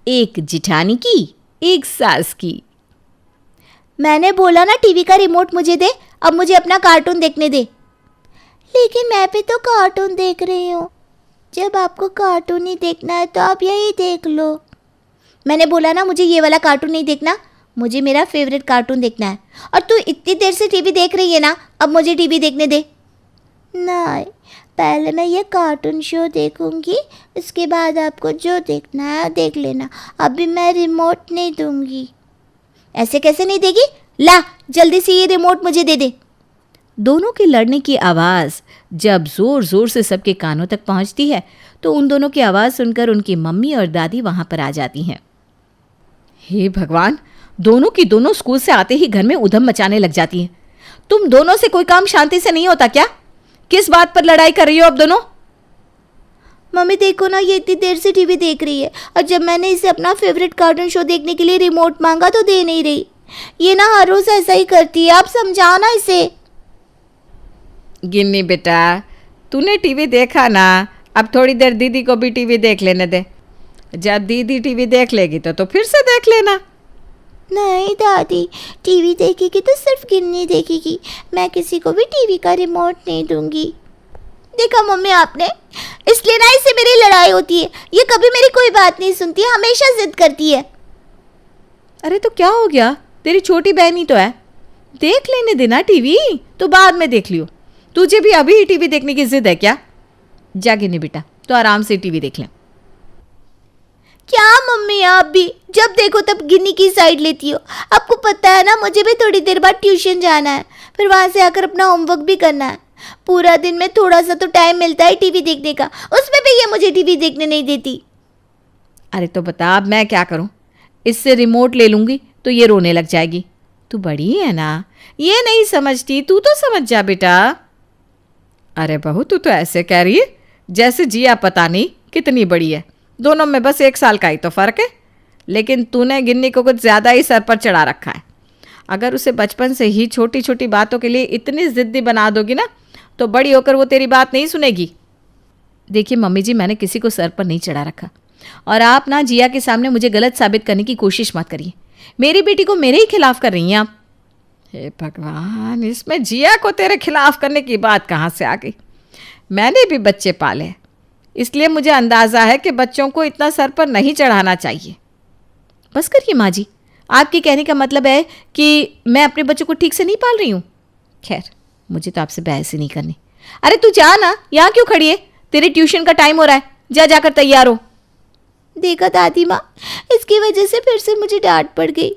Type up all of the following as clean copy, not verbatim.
एक जिठानी की, एक सास की। मैंने बोला ना टीवी का रिमोट मुझे दे, अब मुझे अपना कार्टून देखने दे। लेकिन मैं भी तो कार्टून देख रही हूँ। जब आपको कार्टून ही देखना है तो आप यही देख लो। मैंने बोला ना मुझे ये वाला कार्टून नहीं देखना, मुझे मेरा फेवरेट कार्टून देखना है। और तू इतनी देर से टीवी देख रही है ना, अब मुझे टीवी देखने दे। नहीं, पहले मैं ये कार्टून शो देखूंगी, उसके बाद आपको जो देखना है देख लेना। अभी मैं रिमोट नहीं दूंगी। ऐसे कैसे नहीं देगी? ला जल्दी से ये रिमोट मुझे दे दे। दोनों के लड़ने की आवाज़ जब ज़ोर ज़ोर से सबके कानों तक पहुंचती है तो उन दोनों की आवाज़ सुनकर उनकी मम्मी और दादी वहां पर आ जाती हैं। हे भगवान, दोनों की दोनों स्कूल से आते ही घर में उधम मचाने लग जाती हैं। तुम दोनों से कोई काम शांति से नहीं होता क्या? किस बात पर लड़ाई कर रही हो अब दोनों? मम्मी देखो ना, ये इतनी देर से टीवी देख रही है और जब मैंने इसे अपना फेवरेट कार्टून शो देखने के लिए रिमोट मांगा तो दे नहीं रही। ये ना हर रोज ऐसा ही करती है, आप समझाओ ना इसे। गिन्नी बेटा, तूने टीवी देखा ना, अब थोड़ी देर दीदी को भी टीवी देख लेने दे। जब दीदी टीवी देख लेगी तो फिर से देख लेना। नहीं दादी, टीवी देखेगी तो सिर्फ गिन्नी देखेगी, मैं किसी को भी टीवी का रिमोट नहीं दूंगी। देखा मम्मी आपने, इसलिए ना इससे मेरी लड़ाई होती है। ये कभी मेरी कोई बात नहीं सुनती, हमेशा जिद करती है। अरे तो क्या हो गया, तेरी छोटी बहन ही तो है, देख लेने देना टीवी, तो बाद में देख लियो। तुझे भी अभी ही टीवी देखने की जिद है क्या? जा गिन्नी बेटा, तो आराम से टीवी देख ले। क्या मम्मी, आप भी जब देखो तब गिन्नी की साइड लेती हो। आपको पता है ना मुझे भी थोड़ी देर बाद ट्यूशन जाना है, फिर वहां से आकर अपना होमवर्क भी करना है। पूरा दिन में थोड़ा सा तो टाइम मिलता है टीवी देखने का, उसमें भी ये मुझे टीवी देखने नहीं देती। अरे तो बता अब मैं क्या करूं? इससे रिमोट ले लूंगी तो ये रोने लग जाएगी। तू बड़ी है ना, ये नहीं समझती, तू तो समझ जा बेटा। अरे बहू, तू तो ऐसे कह रही है जैसे जिया पता नहीं कितनी बड़ी है। दोनों में बस 1 साल का ही तो फ़र्क है। लेकिन तूने गिन्नी को कुछ ज़्यादा ही सर पर चढ़ा रखा है। अगर उसे बचपन से ही छोटी छोटी बातों के लिए इतनी ज़िद्दी बना दोगी ना, तो बड़ी होकर वो तेरी बात नहीं सुनेगी। देखिए मम्मी जी, मैंने किसी को सर पर नहीं चढ़ा रखा, और आप ना जिया के सामने मुझे गलत साबित करने की कोशिश मत करिए। मेरी बेटी को मेरे ही खिलाफ कर रही हैं आप। हे भगवान, इसमें जिया को तेरे खिलाफ करने की बात कहाँ से आ गई? मैंने भी बच्चे पाले हैं, इसलिए मुझे अंदाज़ा है कि बच्चों को इतना सर पर नहीं चढ़ाना चाहिए। बस करिए माँ जी, आपके कहने का मतलब है कि मैं अपने बच्चों को ठीक से नहीं पाल रही हूँ। खैर, मुझे तो आपसे बहस ही नहीं करनी। अरे तू जा ना, यहाँ क्यों खड़ी है? तेरे ट्यूशन का टाइम हो रहा है, जा जाकर तैयार हो। देखा दादी माँ, इसकी वजह से फिर से मुझे डांट पड़ गई।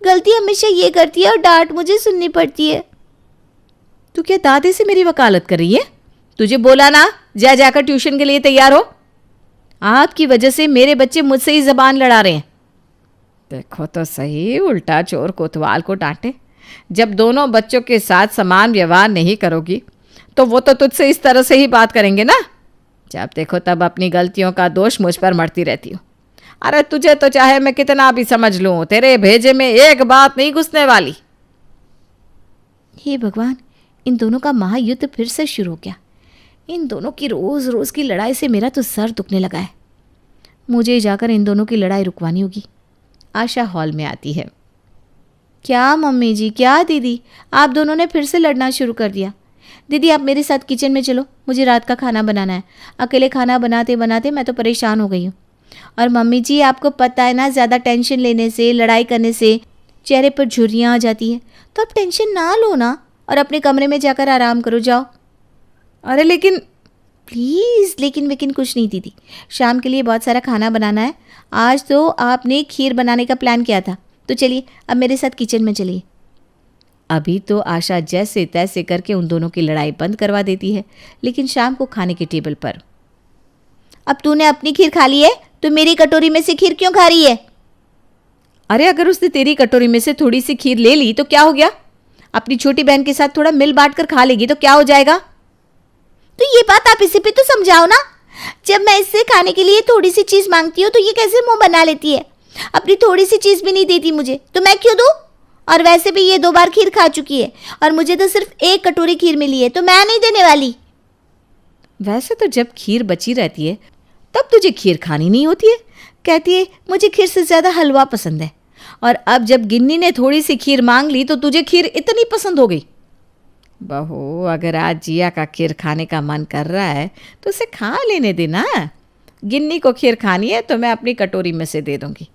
गलती हमेशा ये करती है और डांट मुझे सुननी पड़ती है। तू क्या दादी से मेरी वकालत कर रही है? तुझे बोला ना, जा जाकर ट्यूशन के लिए तैयार हो। आपकी वजह से मेरे बच्चे मुझसे ही जबान लड़ा रहे हैं। देखो तो सही, उल्टा चोर कोतवाल को डांटे। जब दोनों बच्चों के साथ समान व्यवहार नहीं करोगी तो वो तो तुझसे इस तरह से ही बात करेंगे ना। जब देखो तब अपनी गलतियों का दोष मुझ पर मढ़ती रहती हो। अरे तुझे तो चाहे मैं कितना भी समझ लूँ, तेरे भेजे में एक बात नहीं घुसने वाली। हे भगवान, इन दोनों का महायुद्ध फिर से शुरू हो गया। इन दोनों की रोज़ रोज़ की लड़ाई से मेरा तो सर दुखने लगा है। मुझे जाकर इन दोनों की लड़ाई रुकवानी होगी। आशा हॉल में आती है। क्या मम्मी जी, क्या दीदी, आप दोनों ने फिर से लड़ना शुरू कर दिया। दीदी आप मेरे साथ किचन में चलो, मुझे रात का खाना बनाना है। अकेले खाना बनाते बनाते मैं तो परेशान हो गई हूँ। और मम्मी जी, आपको पता है ना, ज़्यादा टेंशन लेने से, लड़ाई करने से चेहरे पर झुर्रियाँ आ जाती हैं। तो आप टेंशन ना लो ना और अपने कमरे में जाकर आराम करो, जाओ। अरे लेकिन प्लीज़, लेकिन वेकिन कुछ नहीं दीदी, शाम के लिए बहुत सारा खाना बनाना है। आज तो आपने खीर बनाने का प्लान किया था, तो चलिए अब मेरे साथ किचन में चलिए। अभी तो आशा जैसे तैसे करके उन दोनों की लड़ाई बंद करवा देती है, लेकिन शाम को खाने के टेबल पर, अब तूने अपनी खीर खा ली है तो मेरी कटोरी में से खीर क्यों खा रही है? अरे अगर उसने तेरी कटोरी में से थोड़ी सी खीर ले ली तो क्या हो गया? अपनी छोटी बहन के साथ थोड़ा मिल बांट कर खा लेगी तो क्या हो जाएगा? तो ये बात आप इसे भी तो समझाओ ना। जब मैं इससे खाने के लिए थोड़ी सी चीज़ मांगती हूँ तो ये कैसे मुंह बना लेती है। अपनी थोड़ी सी चीज़ भी नहीं देती मुझे, तो मैं क्यों दूँ? और वैसे भी ये 2 बार खीर खा चुकी है और मुझे तो सिर्फ 1 कटोरी खीर मिली है, तो मैं नहीं देने वाली। वैसे तो जब खीर बची रहती है तब तुझे खीर खानी नहीं होती है, कहती है मुझे खीर से ज़्यादा हलवा पसंद है, और अब जब गिन्नी ने थोड़ी सी खीर मांग ली तो तुझे खीर इतनी पसंद हो गई। बहू, अगर आज जिया का खीर खाने का मन कर रहा है तो उसे खा लेने देना। गिन्नी को खीर खानी है तो मैं अपनी कटोरी में से दे दूंगी।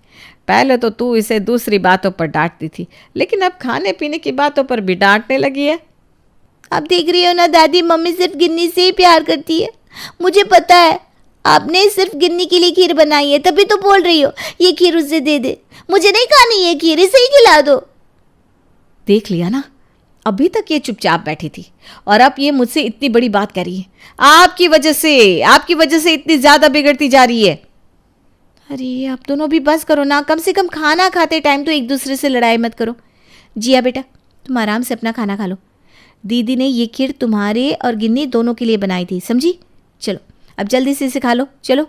पहले तो तू इसे दूसरी बातों पर डांटती थी, लेकिन अब खाने पीने की बातों पर भी डांटने लगी है। आप देख रही हो ना दादी, मम्मी सिर्फ गिन्नी से ही प्यार करती है। मुझे पता है आपने सिर्फ गिन्नी के लिए खीर बनाई है, तभी तो बोल रही हो ये खीर उसे दे दे। मुझे नहीं खानी ये खीर, इसे ही खिला दो। देख लिया ना, अभी तक ये चुपचाप बैठी थी और अब ये मुझसे इतनी बड़ी बात कर रही है। आपकी वजह से इतनी ज़्यादा बिगड़ती जा रही है। अरे आप दोनों भी बस करो ना, कम से कम खाना खाते टाइम तो एक दूसरे से लड़ाई मत करो। जिया बेटा, तुम आराम से अपना खाना खा लो। दीदी ने ये खीर तुम्हारे और गिन्नी दोनों के लिए बनाई थी, समझी? चलो अब जल्दी से इसे खा लो, चलो।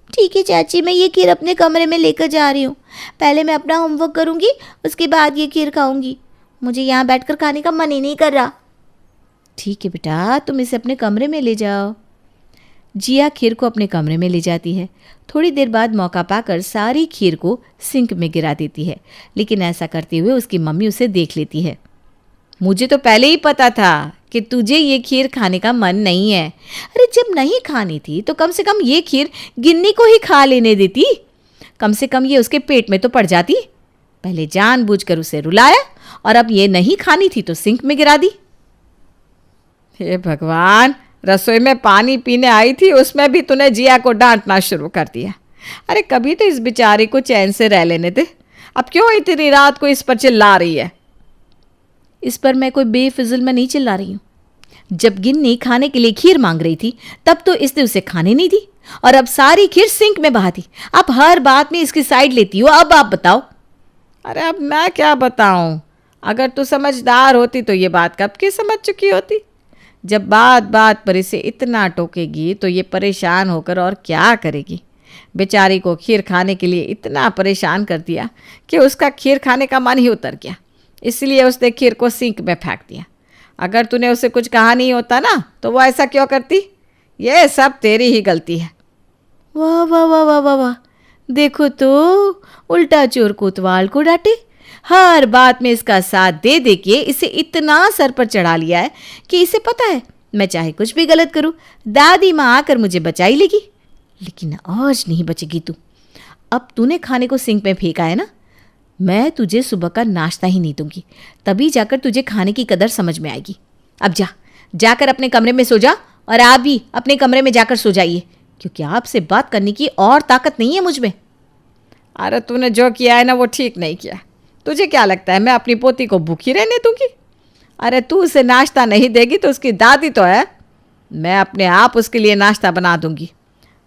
ठीक है चाची, मैं ये खीर अपने कमरे में लेकर जा रही हूँ। पहले मैं अपना होमवर्क करूँगी, उसके बाद ये खीर खाऊंगी। मुझे यहाँ बैठकर खाने का मन ही नहीं कर रहा। ठीक है बेटा, तुम इसे अपने कमरे में ले जाओ। जिया खीर को अपने कमरे में ले जाती है। थोड़ी देर बाद मौका पाकर सारी खीर को सिंक में गिरा देती है, लेकिन ऐसा करते हुए उसकी मम्मी उसे देख लेती है। मुझे तो पहले ही पता था कि तुझे ये खीर खाने का मन नहीं है। अरे जब नहीं खानी थी तो कम से कम ये खीर गिन्नी को ही खा लेने देती, कम से कम ये उसके पेट में तो पड़ जाती। पहले जानबूझकर उसे रुलाया और अब ये नहीं खानी थी तो सिंक में गिरा दी। हे भगवान, रसोई में पानी पीने आई थी, उसमें भी तूने जिया को डांटना शुरू कर दिया। अरे कभी तो इस बेचारे को चैन से रह लेने दे, अब क्यों इतनी रात को इस पर चिल्ला रही है? इस पर मैं कोई बेफिजुल में नहीं चिल्ला रही हूँ। जब गिन्नी खाने के लिए खीर मांग रही थी तब तो इसने उसे खाने नहीं दी, और अब सारी खीर सिंक में बहा दी। आप हर बात में इसकी साइड लेती हो, अब आप बताओ। अरे अब मैं क्या बताऊं? अगर तू समझदार होती तो ये बात कब की समझ चुकी होती। जब बात बात पर इसे इतना टोकेगी तो ये परेशान होकर और क्या करेगी। बेचारी को खीर खाने के लिए इतना परेशान कर दिया कि उसका खीर खाने का मन ही उतर गया, इसलिए उसने खीर को सिंक में फेंक दिया। अगर तूने उसे कुछ कहा नहीं होता ना तो वो ऐसा क्यों करती? ये सब तेरी ही गलती है। वाह वाह वाह वाह वाह वाह, देखो तो उल्टा चोर कोतवाल को डांटे। हर बात में इसका साथ दे दे के इसे इतना सर पर चढ़ा लिया है कि इसे पता है मैं चाहे कुछ भी गलत करूं, दादी माँ आकर मुझे बचा ही लेगी। लेकिन आज नहीं बचेगी तू। अब तूने खाने को सिंक में फेंका है ना, मैं तुझे सुबह का नाश्ता ही नहीं दूंगी, तभी जाकर तुझे खाने की कदर समझ में आएगी। अब जाकर अपने कमरे में सो जा, और आप भी अपने कमरे में जाकर सो जाइए, क्योंकि आपसे बात करने की और ताकत नहीं है मुझ में। अरे तूने जो किया है ना वो ठीक नहीं किया। तुझे क्या लगता है मैं अपनी पोती को भूखी रहने दूंगी? अरे तू उसे नाश्ता नहीं देगी तो उसकी दादी तो है, मैं अपने आप उसके लिए नाश्ता बना दूंगी।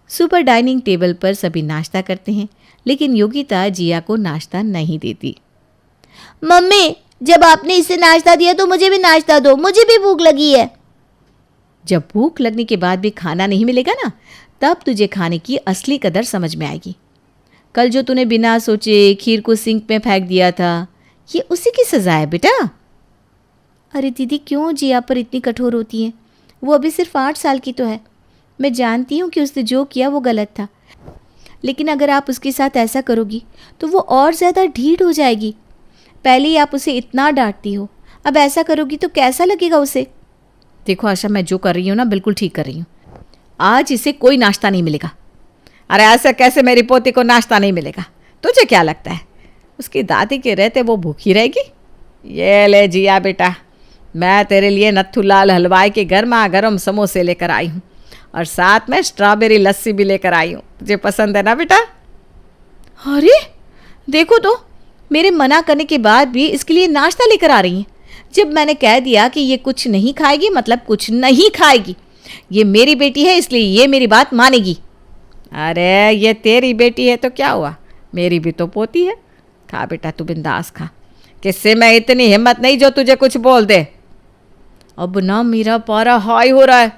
सुपर डाइनिंग टेबल पर सभी नाश्ता करते हैं, लेकिन योगिता जिया को नाश्ता नहीं देती। मम्मी, जब आपने इसे नाश्ता दिया तो मुझे भी नाश्ता दो, मुझे भी भूख लगी है। जब भूख लगने के बाद भी खाना नहीं मिलेगा ना, तब तुझे खाने की असली कदर समझ में आएगी। कल जो तूने बिना सोचे खीर को सिंक में फेंक दिया था, ये उसी की सज़ा है बेटा। अरे दीदी, क्यों जिया पर इतनी कठोर होती हैं? वो अभी सिर्फ 8 साल की तो है। मैं जानती हूँ कि उसने जो किया वो गलत था, लेकिन अगर आप उसके साथ ऐसा करोगी तो वो और ज़्यादा ढीठ हो जाएगी। पहले ही आप उसे इतना डांटती हो, अब ऐसा करोगी तो कैसा लगेगा उसे? देखो आशा, मैं जो कर रही हूँ ना बिल्कुल ठीक कर रही हूँ। आज इसे कोई नाश्ता नहीं मिलेगा। अरे ऐसा कैसे मेरी पोती को नाश्ता नहीं मिलेगा? तुझे क्या लगता है उसकी दादी के रहते वो भूखी रहेगी? ये ले जिया बेटा, मैं तेरे लिए नत्थूलाल हलवाई के गर्मा गर्म समोसे लेकर आई हूँ, और साथ में स्ट्रॉबेरी लस्सी भी लेकर आई हूँ। तुझे पसंद है ना बेटा? अरे देखो तो, मेरे मना करने के बाद भी इसके लिए नाश्ता लेकर आ रही हैं। जब मैंने कह दिया कि ये कुछ नहीं खाएगी मतलब कुछ नहीं खाएगी। ये मेरी बेटी है इसलिए ये मेरी बात मानेगी। अरे ये तेरी बेटी है तो क्या हुआ, मेरी भी तो पोती है। खा बेटा, तू बिंदास खा, किससे मैं इतनी हिम्मत नहीं जो तुझे कुछ बोल दे। अब ना मेरा पारा हाई हो रहा है।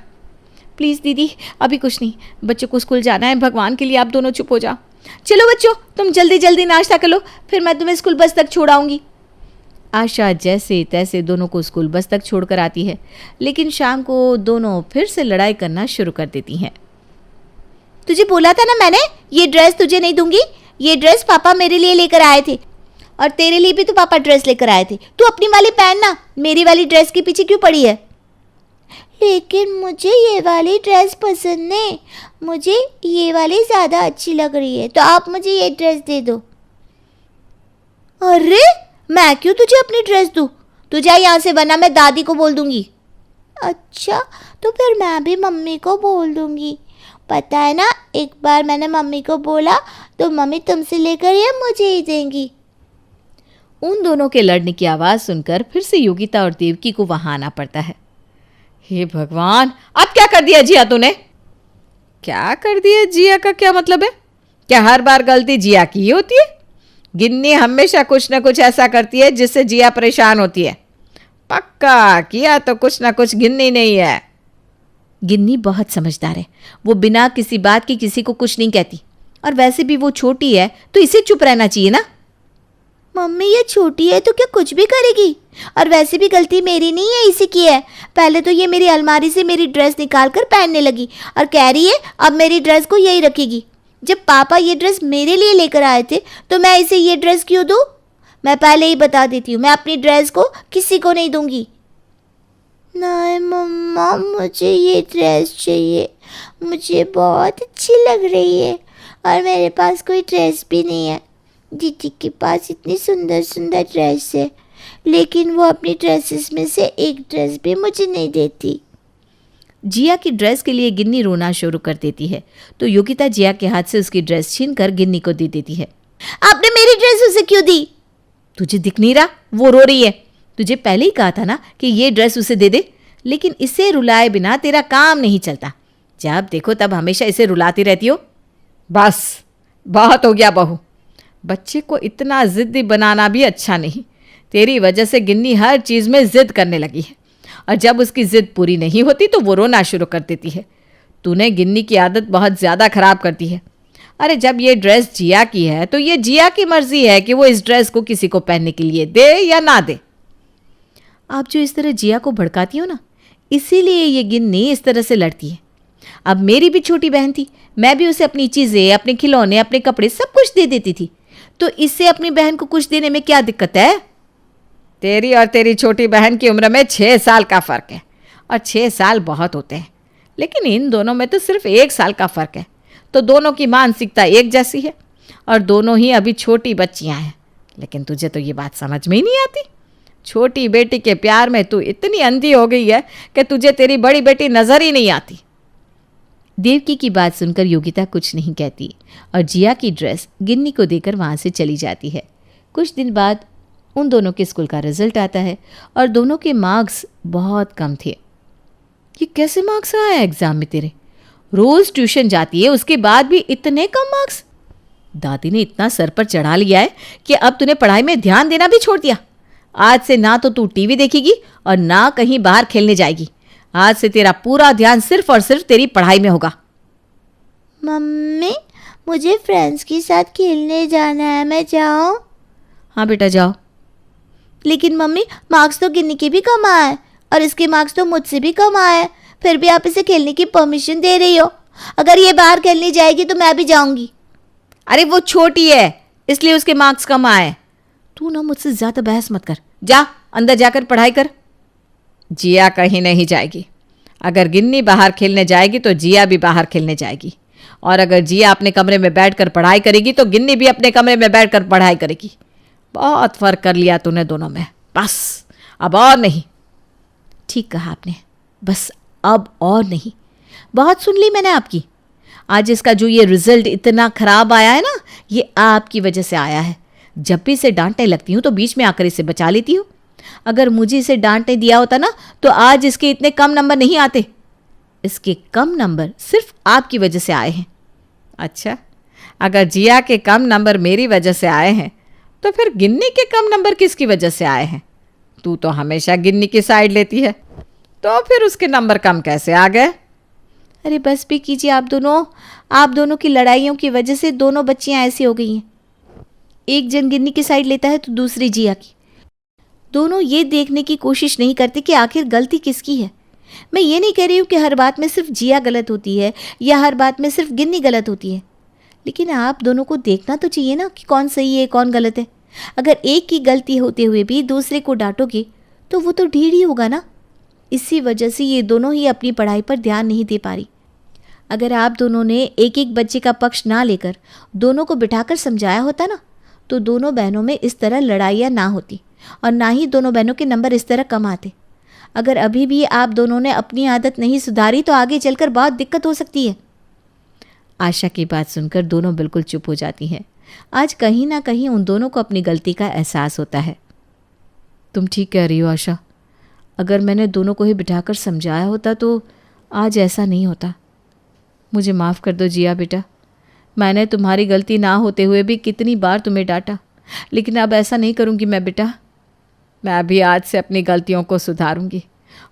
प्लीज़ दीदी, अभी कुछ नहीं, बच्चों को स्कूल जाना है, भगवान के लिए आप दोनों चुप हो जाओ। चलो बच्चों, तुम जल्दी जल्दी नाश्ता कर लो, फिर मैं तुम्हें स्कूल बस तक छोड़ आऊँगी। आशा जैसे तैसे दोनों को स्कूल बस तक छोड़कर आती है, लेकिन शाम को दोनों फिर से लड़ाई करना शुरू कर देती हैं। तुझे बोला था ना मैंने, ये ड्रेस तुझे नहीं दूंगी। ये ड्रेस पापा मेरे लिए लेकर आए थे, और तेरे लिए भी तो पापा ड्रेस लेकर आए थे। तू अपनी वाली पहन ना, मेरी वाली ड्रेस के पीछे क्यों पड़ी है? लेकिन मुझे ये वाली ड्रेस पसंद नहीं, मुझे ये वाली ज़्यादा अच्छी लग रही है, तो आप मुझे ये ड्रेस दे दो। अरे मैं क्यों तुझे अपनी ड्रेस दूँ? तू जा यहाँ से, वरना मैं दादी को बोल दूँगी। अच्छा, तो फिर मैं भी मम्मी को बोल दूँगी। पता है ना, एक बार मैंने मम्मी को बोला तो मम्मी तुमसे लेकर ये मुझे ही देंगी। उन दोनों के लड़ने की आवाज़ सुनकर फिर से योगिता और देवकी को वहां आना पड़ता है। हे भगवान, अब क्या कर दिया जिया तूने? क्या कर दिया जिया का क्या मतलब है? क्या हर बार गलती जिया की ही होती है? गिन्नी हमेशा कुछ ना कुछ ऐसा करती है जिससे जिया परेशान होती है। पक्का किया तो कुछ ना कुछ गिन्नी नहीं है। गिन्नी बहुत समझदार है, वो बिना किसी बात की किसी को कुछ नहीं कहती, और वैसे भी वो छोटी है तो इसे चुप रहना चाहिए ना। मम्मी ये छोटी है तो क्या कुछ भी करेगी? और वैसे भी गलती मेरी नहीं है, इसी की है। पहले तो ये मेरी अलमारी से मेरी ड्रेस निकाल कर पहनने लगी और कह रही है अब मेरी ड्रेस को यही रखेगी। जब पापा ये ड्रेस मेरे लिए लेकर आए थे तो मैं इसे ये ड्रेस क्यों दूँ? मैं पहले ही बता देती हूँ, मैं अपनी ड्रेस को किसी को नहीं दूंगी। नहीं मम्मा, मुझे ये ड्रेस चाहिए, मुझे बहुत अच्छी लग रही है, और मेरे पास कोई ड्रेस भी नहीं है। दीदी के पास इतनी सुंदर सुंदर ड्रेस है, लेकिन वो अपनी ड्रेसेस में से एक ड्रेस भी मुझे नहीं देती। जिया की ड्रेस के लिए गिन्नी रोना शुरू कर देती है, तो योगिता जिया के हाथ से उसकी ड्रेस छीनकर गिन्नी को दे देती है। आपने मेरी ड्रेस उसे क्यों दी? तुझे दिख नहीं रहा वो रो रही है? तुझे पहले ही कहा था ना कि ये ड्रेस उसे दे दे, लेकिन इसे रुलाए बिना तेरा काम नहीं चलता। जब देखो तब हमेशा इसे रुलाती रहती हो। बस बहुत हो गया बहू, बच्चे को इतना ज़िद्दी बनाना भी अच्छा नहीं। तेरी वजह से गिन्नी हर चीज़ में ज़िद करने लगी है, और जब उसकी ज़िद पूरी नहीं होती तो वो रोना शुरू कर देती है। तूने गिन्नी की आदत बहुत ज़्यादा ख़राब कर दी है। अरे जब ये ड्रेस जिया की है तो ये जिया की मर्ज़ी है कि वो इस ड्रेस को किसी को पहनने के लिए दे या ना दे। आप जो इस तरह जिया को भड़काती हो ना, इसीलिए ये गिन्नी इस तरह से लड़ती है। अब मेरी भी छोटी बहन थी, मैं भी उसे अपनी चीज़ें, अपने खिलौने, अपने कपड़े सब कुछ दे देती थी, तो इससे अपनी बहन को कुछ देने में क्या दिक्कत है? तेरी और तेरी छोटी बहन की उम्र में 6 साल का फ़र्क है, और 6 साल बहुत होते हैं, लेकिन इन दोनों में तो सिर्फ 1 साल का फ़र्क है। तो दोनों की मानसिकता एक जैसी है, और दोनों ही अभी छोटी बच्चियां हैं। लेकिन तुझे तो ये बात समझ में ही नहीं आती। छोटी बेटी के प्यार में तू इतनी अंधी हो गई है कि तुझे तेरी बड़ी बेटी नज़र ही नहीं आती। देवकी की बात सुनकर योगिता कुछ नहीं कहती, और जिया की ड्रेस गिन्नी को देकर वहाँ से चली जाती है। कुछ दिन बाद उन दोनों के स्कूल का रिजल्ट आता है, और दोनों के मार्क्स बहुत कम थे। ये कैसे मार्क्स आए एग्ज़ाम में तेरे? रोज़ ट्यूशन जाती है, उसके बाद भी इतने कम मार्क्स? दादी ने इतना सर पर चढ़ा लिया है कि अब तूने पढ़ाई में ध्यान देना भी छोड़ दिया। आज से ना तो तू टीवी देखेगी और ना कहीं बाहर खेलने जाएगी। आज से तेरा पूरा ध्यान सिर्फ और सिर्फ तेरी पढ़ाई में होगा। मम्मी, मुझे फ्रेंड्स के साथ खेलने जाना है, मैं जाऊँ? हाँ बेटा जाओ। लेकिन मम्मी, मार्क्स तो गिन्नी के भी कम आए, और इसके मार्क्स तो मुझसे भी कम आए, फिर भी आप इसे खेलने की परमिशन दे रही हो। अगर ये बाहर खेलने जाएगी तो मैं भी जाऊंगी। अरे वो छोटी है, इसलिए उसके मार्क्स कम आए। तू ना मुझसे ज़्यादा बहस मत कर, जा अंदर जाकर पढ़ाई कर। जिया कहीं नहीं जाएगी। अगर गिन्नी बाहर खेलने जाएगी तो जिया भी बाहर खेलने जाएगी, और अगर जिया अपने कमरे में बैठकर पढ़ाई करेगी तो गिन्नी भी अपने कमरे में बैठकर पढ़ाई करेगी। बहुत फ़र्क कर लिया तूने दोनों में, बस अब और नहीं। ठीक कहा आपने, बस अब और नहीं। बहुत सुन ली मैंने आपकी। आज इसका जो ये रिजल्ट इतना ख़राब आया है ना, ये आपकी वजह से आया है। जब भी इसे डांटने लगती हूँ तो बीच में आकर इसे बचा लेती हूँ। अगर मुझे इसे डांटने दिया होता ना तो आज इसके इतने कम नंबर नहीं आते। इसके कम नंबर सिर्फ आपकी वजह से आए हैं। अच्छा, अगर जिया के कम नंबर मेरी वजह से आए हैं तो फिर गिन्नी के कम नंबर किसकी वजह से आए हैं? तू तो हमेशा गिन्नी की साइड लेती है, तो फिर उसके नंबर कम कैसे आ गए? अरे बस भी कीजिए आप दोनों की लड़ाइयों की वजह से दोनों बच्चियां ऐसी हो गई हैं। एक जन गिन्नी की साइड लेता है तो दूसरी जिया की। दोनों ये देखने की कोशिश नहीं करते कि आखिर गलती किसकी है। मैं ये नहीं कह रही हूँ कि हर बात में सिर्फ जिया गलत होती है या हर बात में सिर्फ गिन्नी गलत होती है, लेकिन आप दोनों को देखना तो चाहिए ना कि कौन सही है कौन गलत है। अगर एक की गलती होते हुए भी दूसरे को डांटोगे तो वो तो ढीठ ही होगा ना। इसी वजह से ये दोनों ही अपनी पढ़ाई पर ध्यान नहीं दे पा रही। अगर आप दोनों ने एक एक बच्चे का पक्ष ना लेकर दोनों को बिठाकर समझाया होता ना, तो दोनों बहनों में इस तरह लड़ाइयाँ ना होती और ना ही दोनों बहनों के नंबर इस तरह कम आते। अगर अभी भी आप दोनों ने अपनी आदत नहीं सुधारी तो आगे चलकर बहुत दिक्कत हो सकती है। आशा की बात सुनकर दोनों बिल्कुल चुप हो जाती हैं। आज कहीं ना कहीं उन दोनों को अपनी गलती का एहसास होता है। तुम ठीक कह रही हो आशा, अगर मैंने दोनों को ही बिठाकर समझाया होता तो आज ऐसा नहीं होता। मुझे माफ़ कर दो जिया बेटा, मैंने तुम्हारी गलती ना होते हुए भी कितनी बार तुम्हें डांटा, लेकिन अब ऐसा नहीं करूँगी मैं बेटा। मैं अभी आज से अपनी गलतियों को सुधारूंगी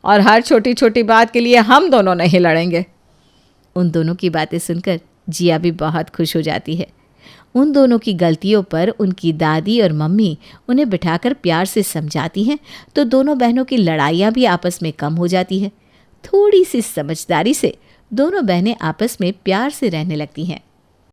और हर छोटी छोटी बात के लिए हम दोनों नहीं लड़ेंगे। उन दोनों की बातें सुनकर जिया भी बहुत खुश हो जाती है। उन दोनों की गलतियों पर उनकी दादी और मम्मी उन्हें बिठाकर प्यार से समझाती हैं तो दोनों बहनों की लड़ाइयाँ भी आपस में कम हो जाती है। थोड़ी सी समझदारी से दोनों बहनें आपस में प्यार से रहने लगती हैं।